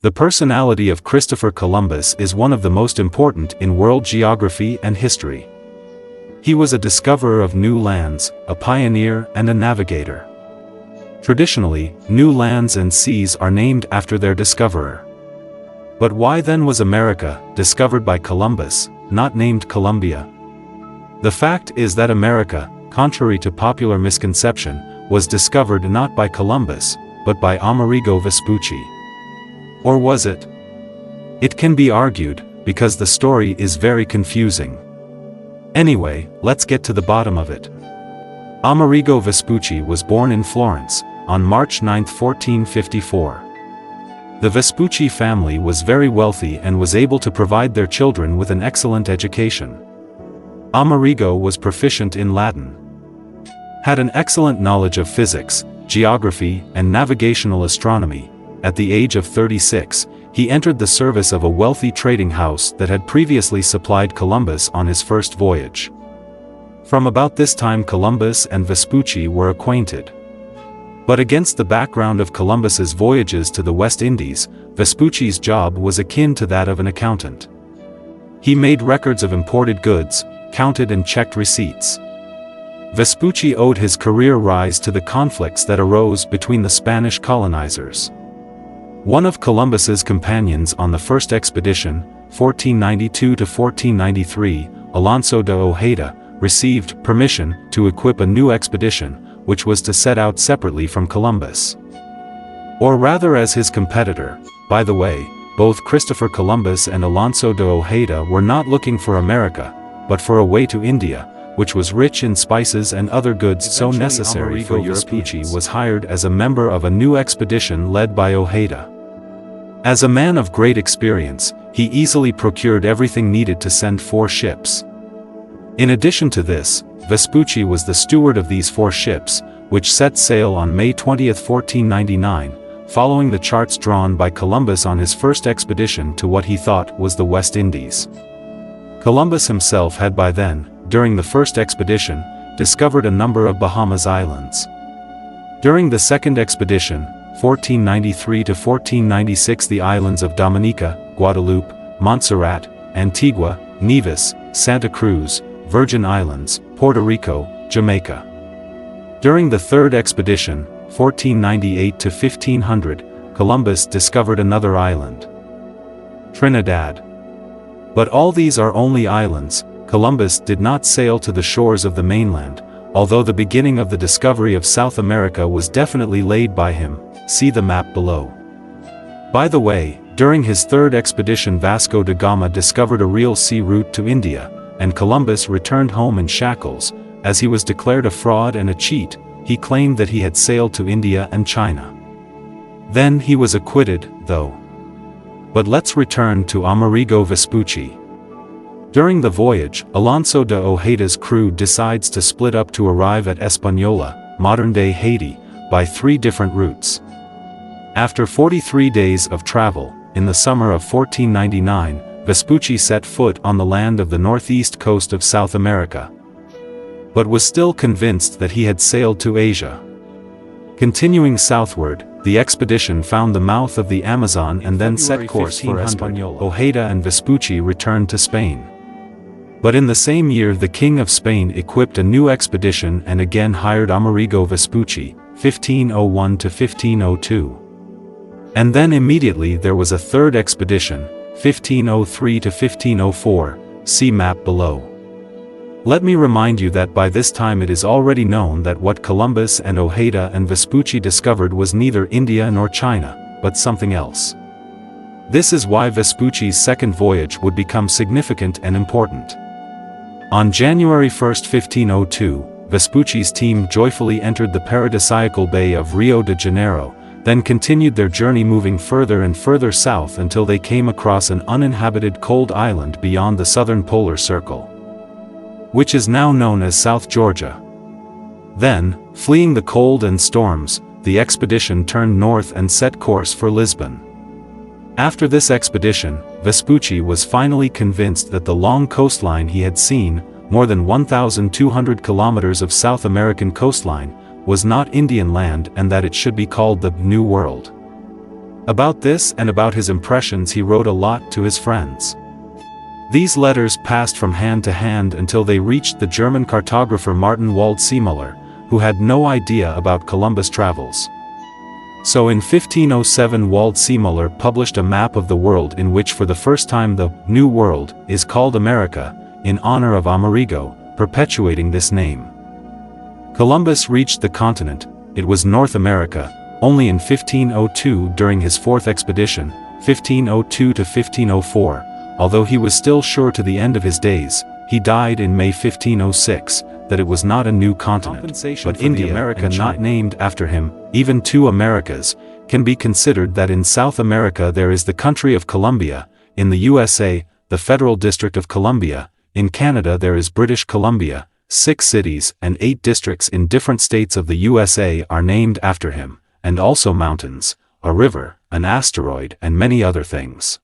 The personality of Christopher Columbus is one of the most important in world geography and history. He was a discoverer of new lands, a pioneer and a navigator. Traditionally, new lands and seas are named after their discoverer. But why then was America, discovered by Columbus, not named Colombia? The fact is that America, contrary to popular misconception, was discovered not by Columbus, but by Amerigo Vespucci. Or was it? It can be argued, because the story is very confusing. Anyway, let's get to the bottom of it. Amerigo Vespucci was born in Florence, on March 9, 1454. The Vespucci family was very wealthy and was able to provide their children with an excellent education. Amerigo was proficient in Latin, had an excellent knowledge of physics, geography, and navigational astronomy. At the age of 36, he entered the service of a wealthy trading house that had previously supplied Columbus on his first voyage. From about this time Columbus and Vespucci were acquainted. But against the background of Columbus's voyages to the West Indies, Vespucci's job was akin to that of an accountant. He made records of imported goods, counted and checked receipts. Vespucci owed his career rise to the conflicts that arose between the Spanish colonizers. One of Columbus's companions on the first expedition, 1492 to 1493, Alonso de Ojeda, received permission to equip a new expedition, which was to set out separately from Columbus. Or rather as his competitor. By the way, both Christopher Columbus and Alonso de Ojeda were not looking for America, but for a way to India, which was rich in spices and other goods so necessary for Europeans. Vespucci was hired as a member of a new expedition led by Ojeda. As a man of great experience, he easily procured everything needed to send 4 ships. In addition to this, Vespucci was the steward of these 4 ships, which set sail on May 20, 1499, following the charts drawn by Columbus on his first expedition to what he thought was the West Indies. Columbus himself had by then, during the first expedition, discovered a number of Bahamas Islands. During the second expedition, 1493 to 1496, the islands of Dominica, Guadeloupe, Montserrat, Antigua, Nevis, Santa Cruz, Virgin Islands, Puerto Rico, Jamaica. During the third expedition, 1498 to 1500, Columbus discovered another island, Trinidad. But all these are only islands. Columbus did not sail to the shores of the mainland, although the beginning of the discovery of South America was definitely laid by him. See the map below. By the way, during his third expedition Vasco da Gama discovered a real sea route to India, and Columbus returned home in shackles. As he was declared a fraud and a cheat, he claimed that he had sailed to India and China. Then he was acquitted, though. But let's return to Amerigo Vespucci. During the voyage, Alonso de Ojeda's crew decides to split up to arrive at Hispaniola, modern-day Haiti, by 3 different routes. After 43 days of travel, in the summer of 1499, Vespucci set foot on the land of the northeast coast of South America, but was still convinced that he had sailed to Asia. Continuing southward, the expedition found the mouth of the Amazon and then set course for Hispaniola. Ojeda and Vespucci returned to Spain. But in the same year the King of Spain equipped a new expedition and again hired Amerigo Vespucci, 1501 to 1502. And then immediately there was a third expedition, 1503 to 1504, see map below. Let me remind you that by this time it is already known that what Columbus and Ojeda and Vespucci discovered was neither India nor China, but something else. This is why Vespucci's second voyage would become significant and important. On January 1, 1502, Vespucci's team joyfully entered the paradisiacal bay of Rio de Janeiro, then continued their journey moving further and further south until they came across an uninhabited cold island beyond the southern polar circle, which is now known as South Georgia. Then, fleeing the cold and storms, the expedition turned north and set course for Lisbon. After this expedition, Vespucci was finally convinced that the long coastline he had seen, more than 1,200 kilometers of South American coastline, was not Indian land and that it should be called the New World. About this and about his impressions he wrote a lot to his friends. These letters passed from hand to hand until they reached the German cartographer Martin Waldseemüller, who had no idea about Columbus' travels. So in 1507 Waldseemüller published a map of the world in which for the first time the New World is called America, in honor of Amerigo, perpetuating this name. Columbus reached the continent, it was North America, only in 1502 during his fourth expedition, 1502 to 1504, although he was still sure to the end of his days. He died in May 1506, that it was not a new continent, but India, America not named after him. Even two Americas can be considered that in South America there is the country of Colombia, in the USA, the Federal District of Columbia, in Canada there is British Columbia, 6 cities and 8 districts in different states of the USA are named after him, and also mountains, a river, an asteroid and many other things.